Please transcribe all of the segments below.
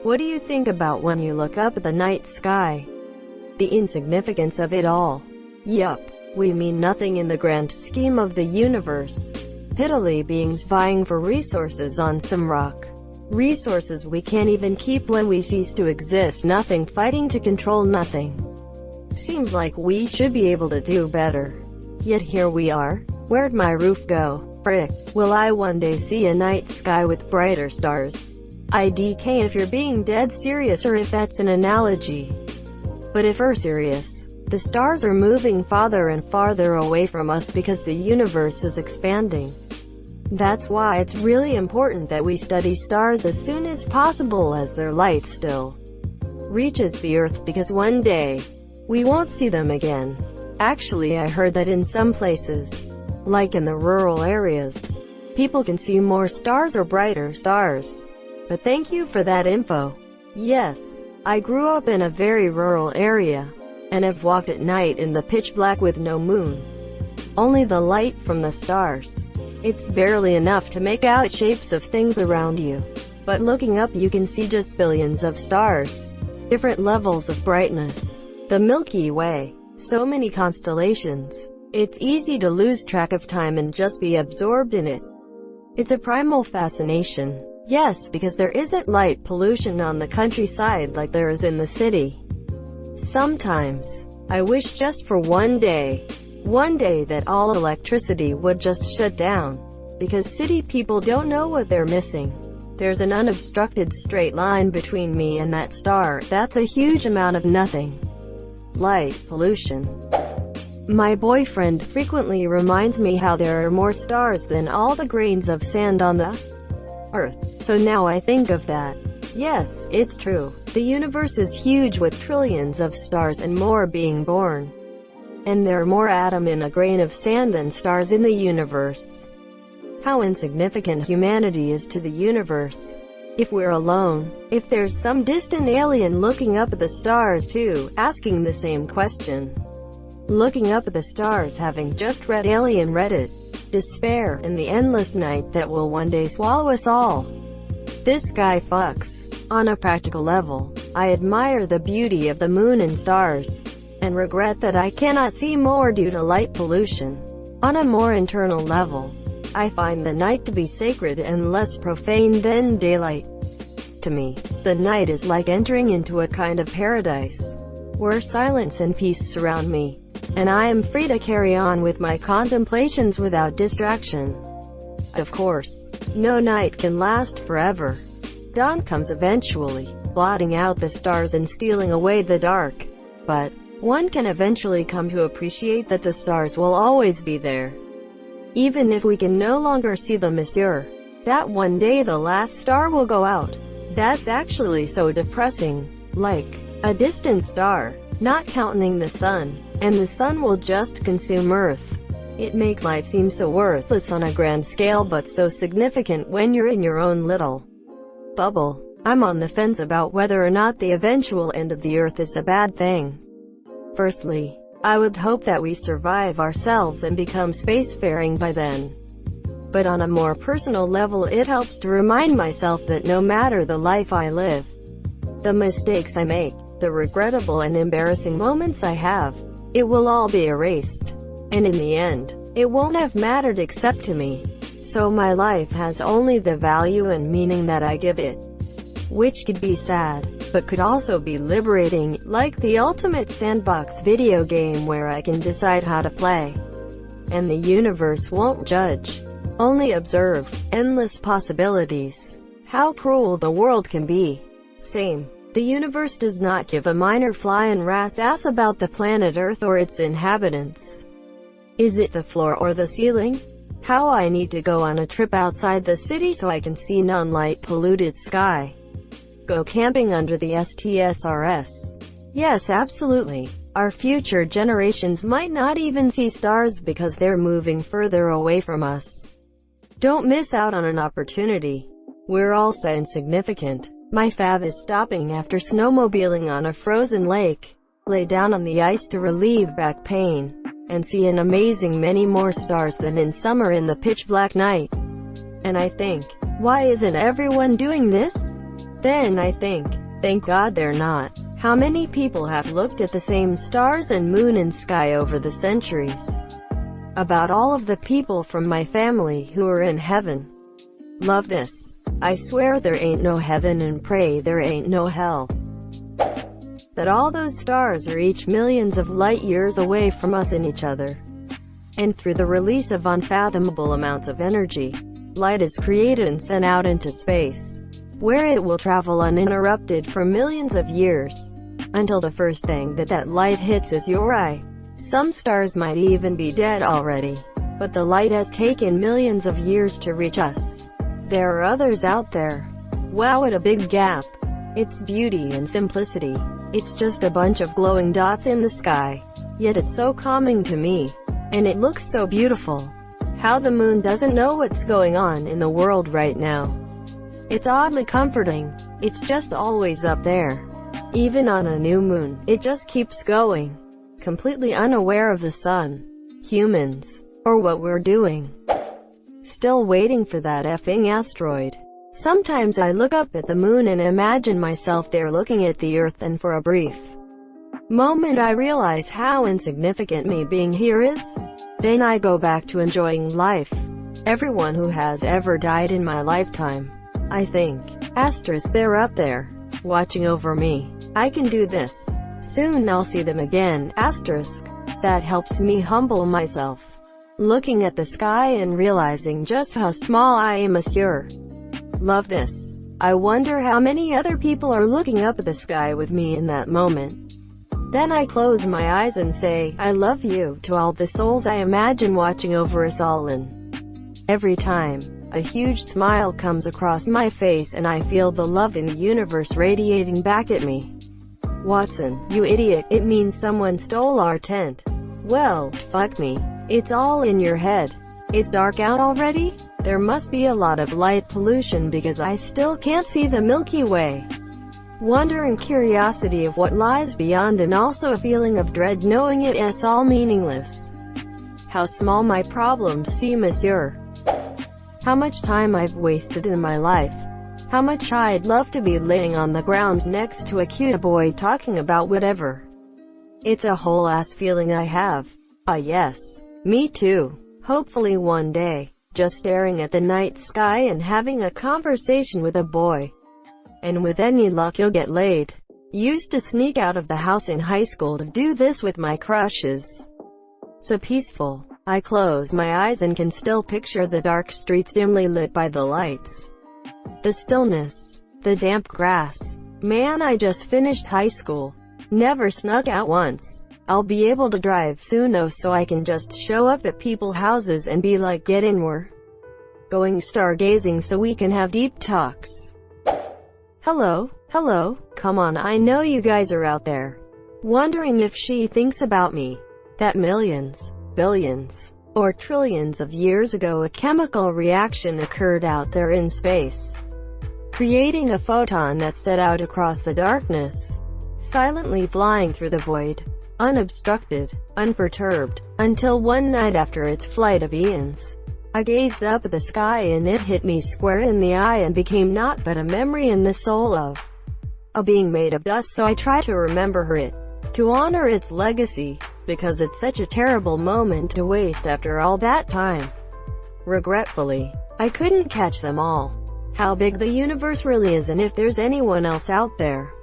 What do you think about when you look up at the night sky? The insignificance of it all. Yup, we mean nothing in the grand scheme of the universe. Piddly beings vying for resources on some rock. Resources we can't even keep when we cease to exist. Nothing fighting to control nothing. Seems like we should be able to do better. Yet here we are. Where'd my roof go? Frick, will I one day see a night sky with brighter stars? IDK if you're being dead serious or if that's an analogy. But if we're serious, the stars are moving farther and farther away from us because the universe is expanding. That's why it's really important that we study stars as soon as possible as their light still reaches the Earth, because one day, we won't see them again. Actually, I heard that in some places, like in the rural areas, people can see more stars or brighter stars. But thank you for that info. Yes, I grew up in a very rural area, and have walked at night in the pitch black with no moon. Only the light from the stars. It's barely enough to make out shapes of things around you. But looking up you can see just billions of stars. Different levels of brightness. The Milky Way. So many constellations. It's easy to lose track of time and just be absorbed in it. It's a primal fascination. Yes, because there isn't light pollution on the countryside like there is in the city. Sometimes, I wish just for one day that all electricity would just shut down. Because city people don't know what they're missing. There's an unobstructed straight line between me and that star. That's a huge amount of nothing. Light pollution. My boyfriend frequently reminds me how there are more stars than all the grains of sand on the Earth. So now I think of that. Yes, it's true. The universe is huge with trillions of stars and more being born. And there are more atoms in a grain of sand than stars in the universe. How insignificant humanity is to the universe. If we're alone, if there's some distant alien looking up at the stars too, asking the same question. Looking up at the stars, having just read Alien Reddit. Despair, and the endless night that will one day swallow us all. This guy fucks. On a practical level, I admire the beauty of the moon and stars, and regret that I cannot see more due to light pollution. On a more internal level, I find the night to be sacred and less profane than daylight. To me, the night is like entering into a kind of paradise, where silence and peace surround me, and I am free to carry on with my contemplations without distraction. Of course, no night can last forever. Dawn comes eventually, blotting out the stars and stealing away the dark. But one can eventually come to appreciate that the stars will always be there. Even if we can no longer see them, monsieur. That one day the last star will go out. That's actually so depressing. Like a distant star, not counting the sun. And the sun will just consume Earth. It makes life seem so worthless on a grand scale but so significant when you're in your own little bubble. I'm on the fence about whether or not the eventual end of the Earth is a bad thing. Firstly, I would hope that we survive ourselves and become spacefaring by then. But on a more personal level, it helps to remind myself that no matter the life I live, the mistakes I make, the regrettable and embarrassing moments I have, it will all be erased. And in the end, it won't have mattered except to me. So my life has only the value and meaning that I give it. Which could be sad, but could also be liberating, like the ultimate sandbox video game where I can decide how to play. And the universe won't judge, only observe. Endless possibilities. How cruel the world can be. Same. The universe does not give a minor flying rat's ass about the planet Earth or its inhabitants. Is it the floor or the ceiling? How I need to go on a trip outside the city so I can see non-light polluted sky. Go camping under the STSRS. Yes, absolutely. Our future generations might not even see stars because they're moving further away from us. Don't miss out on an opportunity. We're all so insignificant. My fave is stopping after snowmobiling on a frozen lake, lay down on the ice to relieve back pain, and see an amazing many more stars than in summer in the pitch black night. And I think, why isn't everyone doing this? Then I think, thank God they're not. How many people have looked at the same stars and moon and sky over the centuries? About all of the people from my family who are in heaven. Love this. I swear there ain't no heaven and pray there ain't no hell. That all those stars are each millions of light years away from us and each other. And through the release of unfathomable amounts of energy, light is created and sent out into space, where it will travel uninterrupted for millions of years, until the first thing that light hits is your eye. Some stars might even be dead already, but the light has taken millions of years to reach us. There are others out there. Wow, what a big gap. It's beauty and simplicity. It's just a bunch of glowing dots in the sky. Yet it's so calming to me. And it looks so beautiful. How the moon doesn't know what's going on in the world right now. It's oddly comforting. It's just always up there. Even on a new moon, it just keeps going. Completely unaware of the sun, humans, or what we're doing. Still waiting for that effing asteroid. Sometimes I look up at the moon and imagine myself there looking at the earth, and for a brief moment I realize how insignificant me being here is. Then I go back to enjoying life. Everyone who has ever died in my lifetime. I think, asterisk, they're up there, watching over me. I can do this. Soon I'll see them again, asterisk. That helps me humble myself. Looking at the sky and realizing just how small I am, monsieur. Love this. I wonder how many other people are looking up at the sky with me in that moment. Then I close my eyes and say, I love you, to all the souls I imagine watching over us all, and every time, a huge smile comes across my face and I feel the love in the universe radiating back at me. Watson, you idiot, it means someone stole our tent. Well, fuck me. It's all in your head. It's dark out already? There must be a lot of light pollution because I still can't see the Milky Way. Wonder and curiosity of what lies beyond, and also a feeling of dread knowing it is all meaningless. How small my problems seem, monsieur. How much time I've wasted in my life. How much I'd love to be laying on the ground next to a cute boy talking about whatever. It's a whole ass feeling I have. Ah yes, me too. Hopefully one day, just staring at the night sky and having a conversation with a boy. And with any luck you'll get laid. Used to sneak out of the house in high school to do this with my crushes. So peaceful. I close my eyes and can still picture the dark streets dimly lit by the lights. The stillness. The damp grass. Man, I just finished high school. Never snuck out once. I'll be able to drive soon though, so I can just show up at people's houses and be like, get in, we're going stargazing so we can have deep talks. Hello, hello, come on, I know you guys are out there. Wondering if she thinks about me. That millions, billions, or trillions of years ago a chemical reaction occurred out there in space, creating a photon that set out across the darkness, silently flying through the void, unobstructed, unperturbed, until one night after its flight of eons, I gazed up at the sky and it hit me square in the eye and became naught but a memory in the soul of a being made of dust. So I try to remember it, to honor its legacy, because it's such a terrible moment to waste after all that time. Regretfully, I couldn't catch them all. How big the universe really is, and if there's anyone else out there.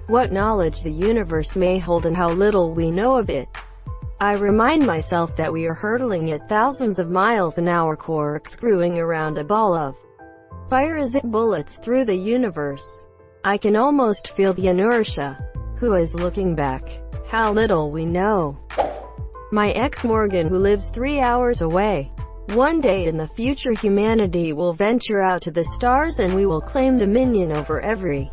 What knowledge the universe may hold and how little we know of it. I remind myself that we are hurtling at thousands of miles an hour, corkscrewing around a ball of fire as it bullets through the universe. I can almost feel the inertia. Who is looking back? How little we know. My ex Morgan, who lives 3 hours away. One day in the future humanity will venture out to the stars and we will claim dominion over every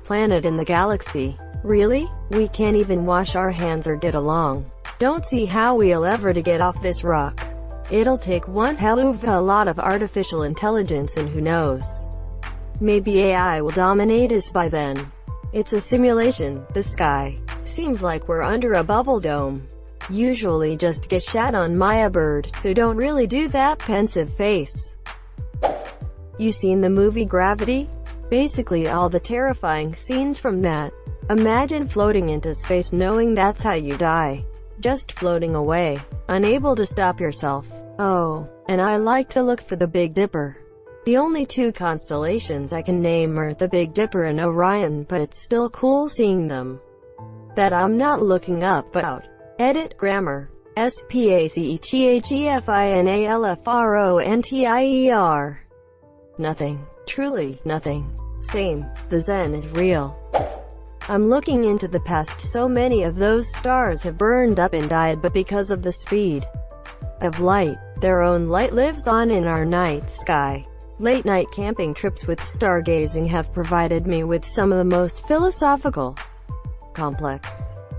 planet in the galaxy. Really? We can't even wash our hands or get along. Don't see how we'll ever to get off this rock. It'll take one hell of a lot of artificial intelligence, and who knows? Maybe AI will dominate us by then. It's a simulation. The sky seems like we're under a bubble dome. Usually just get shat on, Maya bird, so don't really do that pensive face. You seen the movie Gravity? Basically all the terrifying scenes from that. Imagine floating into space knowing that's how you die. Just floating away, unable to stop yourself. Oh, and I like to look for the Big Dipper. The only two constellations I can name are the Big Dipper and Orion, but it's still cool seeing them. That I'm not looking up but out. Edit grammar. SPACETHEFINALFRONTIER. Nothing. Truly, nothing. Same. The Zen is real. I'm looking into the past. So many of those stars have burned up and died, but because of the speed of light, their own light lives on in our night sky. Late-night camping trips with stargazing have provided me with some of the most philosophical, complex,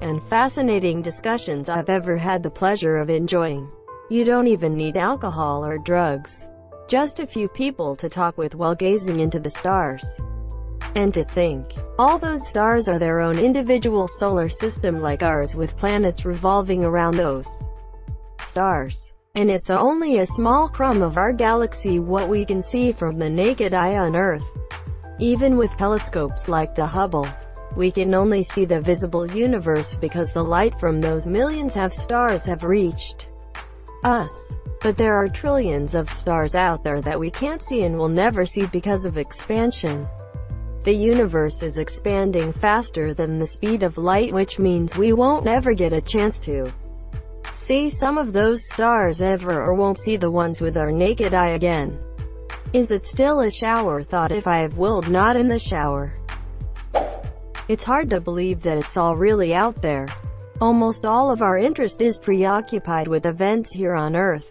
and fascinating discussions I've ever had the pleasure of enjoying. You don't even need alcohol or drugs. Just a few people to talk with while gazing into the stars. And to think, all those stars are their own individual solar system like ours, with planets revolving around those stars. And it's only a small crumb of our galaxy, what we can see from the naked eye on Earth. Even with telescopes like the Hubble, we can only see the visible universe because the light from those millions of stars have reached us. But there are trillions of stars out there that we can't see and will never see because of expansion. The universe is expanding faster than the speed of light, which means we won't ever get a chance to see some of those stars ever, or won't see the ones with our naked eye again. Is it still a shower thought if I have willed not in the shower? It's hard to believe that it's all really out there. Almost all of our interest is preoccupied with events here on Earth.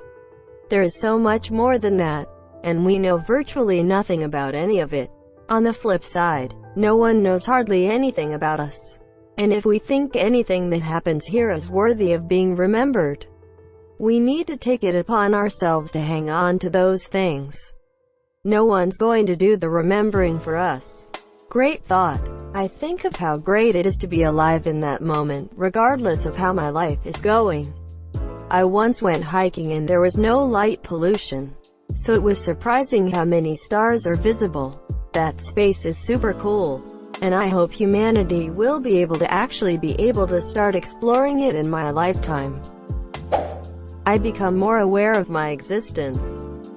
There is so much more than that, and we know virtually nothing about any of it. On the flip side, no one knows hardly anything about us. And if we think anything that happens here is worthy of being remembered, we need to take it upon ourselves to hang on to those things. No one's going to do the remembering for us. Great thought. I think of how great it is to be alive in that moment, regardless of how my life is going. I once went hiking and there was no light pollution, so it was surprising how many stars are visible. That space is super cool, and I hope humanity will be able to start exploring it in my lifetime. I become more aware of my existence.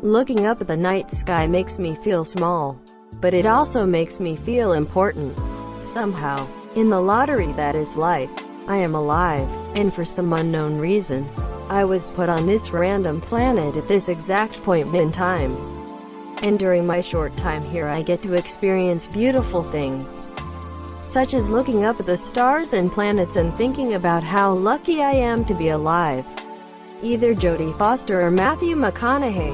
Looking up at the night sky makes me feel small, but it also makes me feel important. Somehow, in the lottery that is life, I am alive, and for some unknown reason, I was put on this random planet at this exact point in time. And during my short time here I get to experience beautiful things, such as looking up at the stars and planets and thinking about how lucky I am to be alive. Either Jodie Foster or Matthew McConaughey.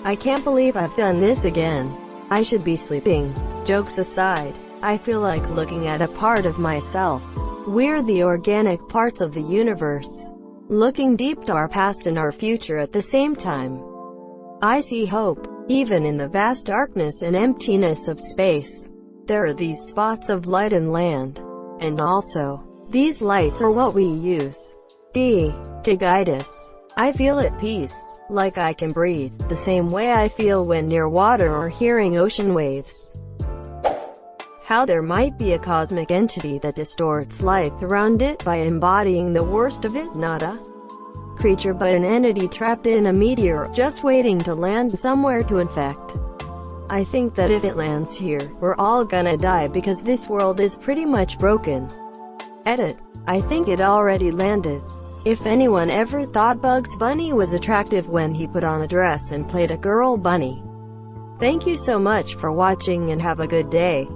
I can't believe I've done this again. I should be sleeping. Jokes aside, I feel like looking at a part of myself. We're the organic parts of the universe, looking deep to our past and our future at the same time. I see hope, even in the vast darkness and emptiness of space. There are these spots of light and land, and also, these lights are what we use to guide us. I feel at peace, like I can breathe, the same way I feel when near water or hearing ocean waves. How there might be a cosmic entity that distorts life around it by embodying the worst of it, not a creature but an entity trapped in a meteor, just waiting to land somewhere to infect. I think that if it lands here, we're all gonna die because this world is pretty much broken. Edit. I think it already landed. If anyone ever thought Bugs Bunny was attractive when he put on a dress and played a girl bunny, thank you so much for watching and have a good day.